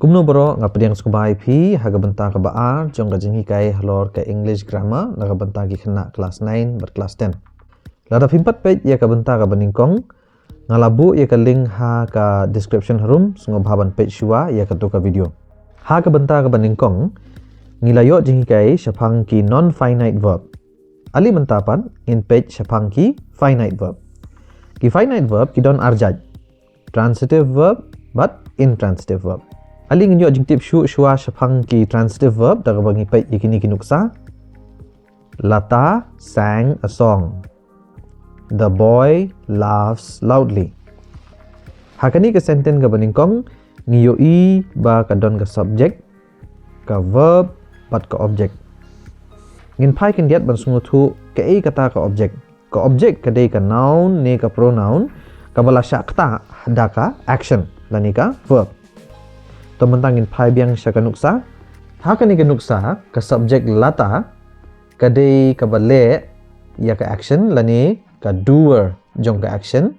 Kumno bro ngapediang skubai pi haga benta ka baar jong ka jenghi kai halor ka English grammar naga benta ki khynnah kelas 9 berkelas 10. Lada pimpat page ya ka benta ka baningkong ngalabu ya ka link ha ka description harum sungo bahaban page shua ya ka tu ka video. Ha ka benta ka baningkong ngilayo jenghi kai syapang ki non finite verb. Ali mentapan in page syapang ki finite verb. Ki finite verb ki don arjaj. Transitive verb but intransitive verb. Ali nginyo adjective shua syapang ki transitive verb daga bangi page ikini kinuksa. Lata sang a song. The boy laughs loudly. Hakani ke sentence ka baningkong ngiyo i ba ka don ka subject ka verb but ka object. Ngin pai kan diat ban sungu thu ka ei kata ka object. Ka object ka dei ka noun ne ka pronoun ka bala sya kata da ka action lani ka verb. Tementangin pai biang sya kanuksa hakani kanuksa ka subject lata ka dei ka bale ya ka action lani ka doer jong ka action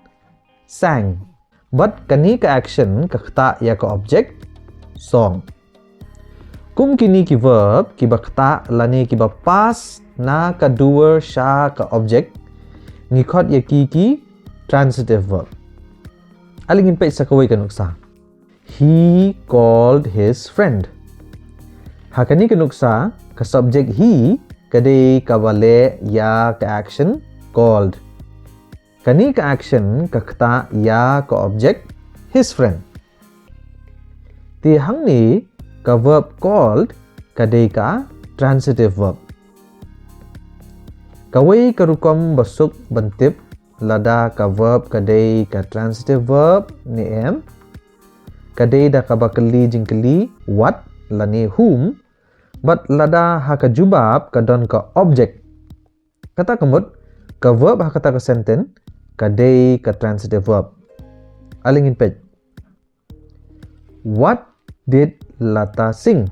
sang. But kani ka action ka kata ya ka object song. Kum kini ki verb ki ba kata lani ki ba pas na ka doer sya ka object ngikot ya ki transitive verb. Alingin pa isa kawai kanuksa. He called his friend. Hakani kanuksa ka subject he kadai ka bale ya ka action called. Kani ka action ka kata ya ka object his friend. Ti hang ni ka verb called kadai ka transitive verb. Kawai karukom basuk bentip lada ka verb kadai ka transitive verb ni em. Kadai da ka bakali jingkeli what lani whom but lada ha ka jubab ka don ka object. Kata kemud ka verb ha kata ka sentence kadai ka transitive verb. Alingin page. What did Lata sing?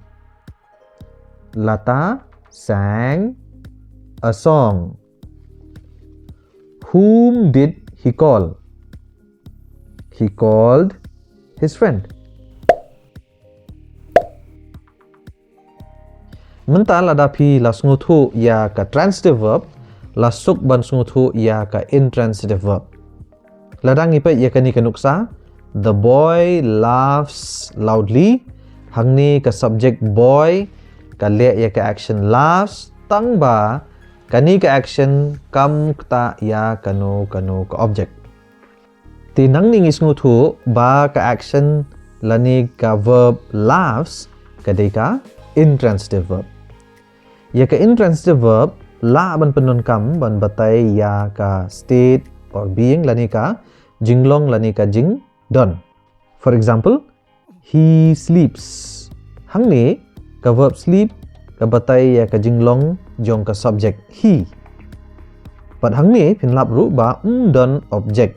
Lata sang a song. Whom did he call? He called his friend. Menta lada pi la sunguthu ya ka transitive verb la suk ban sunguthu ya ka intransitive verb. Lada ngipe ya kani kanuksa the boy laughs loudly. Hangni ka subject boy ka le ya ka action laughs tang ba kani ka action kam kta ya kanu ka object. Tinang ning isnguthu ba ka action lani ka verb laughs kadai ka intransitive verb. Ya ka intransitive verb la ban penon kam ban batai ya ka state or being lani ka jinglong lani ka jing don. For example, he sleeps. Hang ni ka verb sleep ka batai ya ka jinglong jong ka subject he. But hang ni pinlap ru ba don object.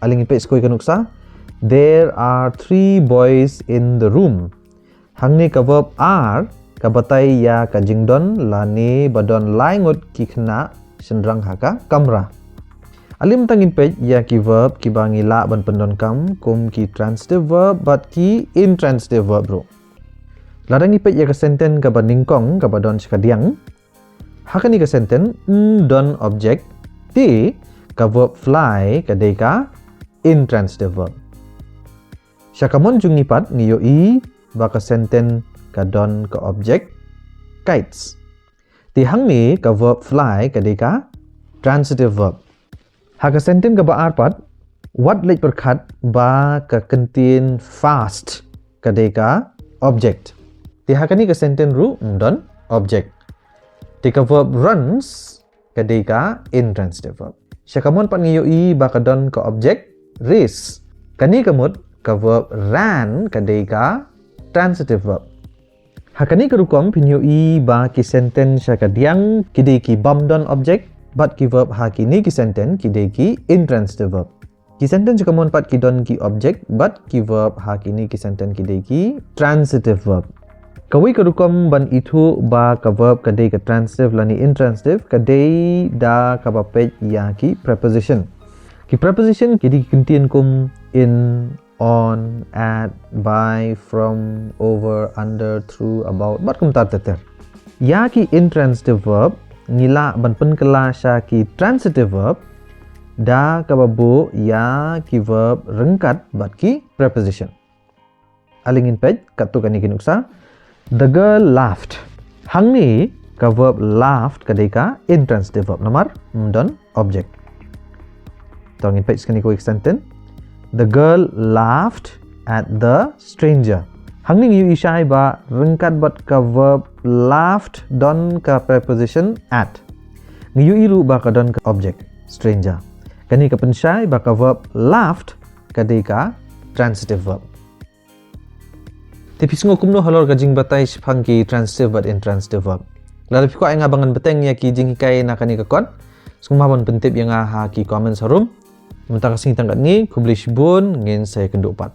Aling ipet skoi kanuksa there are 3 boys in the room. Hang ni ka verb are ka batai ya ka jingdon lani badon laingut ki khynnah sendrang haka kamra. Alim tangin page ya ki verb ki bangi la ban pendon kam kum ki transitive verb but ki intransitive verb bro. Ladang ipet ya ka sentence ka baningkong ka badon sekadiang. Hakani ka sentence don object ti ka verb fly ka dei ka intransitive verb. Syakamon jung nipat ngiyo i ba ka sentence ka don ka object kites. Ti hang ni ka verb fly ka dei ka transitive verb. Haka sentence ka ba arpat what late berkat ba ka kentin fast ka dei ka object. Ti hakani ka sentence ru don object. Ti ka verb runs ka dei ka intransitive verb. Syakamon pat ngiyo i ba ka don ka object race. Kani kamut ka verb ran ka dei ka transitive verb. Hakani karukom pinyo i ba ki sentence sya ka diang ki dei ki bam don object but ki verb ha ki ni ki sentence ki dei ki intransitive verb. Ki sentence syakamon pat ki don ki object but ki verb ha ki ni ki sentence ki dei ki transitive verb. Kawi karukom ban itu ba ka verb ka dei ka transitive lani intransitive ka dei da ka ba page ya ki preposition. Ki preposition ki di kentin kum in on, at, by, from, over, under, through, about, bat kumtar teter. Ya ki intransitive verb, ngila ban penkela sya ki transitive verb, da kababu ya ki verb rengkat bat ki preposition. Alingin pej, katu kani kinuksa, the girl laughed. Hang ni ka verb laughed kadai ka intransitive verb namar don object. Tawangin pej kani ko extended. The girl laughed at the stranger. Hang ni yu isyai ba rengkat bat ka verb laughed don ka preposition at. Ngiyu ilu ba ka don ka object stranger. Kani ka pensyai ba ka verb laughed kadai ka transitive verb. Tapi sungguh kumno halor ka jing batai sipang ki transitive but intransitive verb. Lalu piko ay nga bangan beteng ya ki jing hikay na kani ka kon. Sungguh mabon pentip yang ha ki comments harum. Sementara kasing tangkat ni, kublish bun ngin saya kendupat.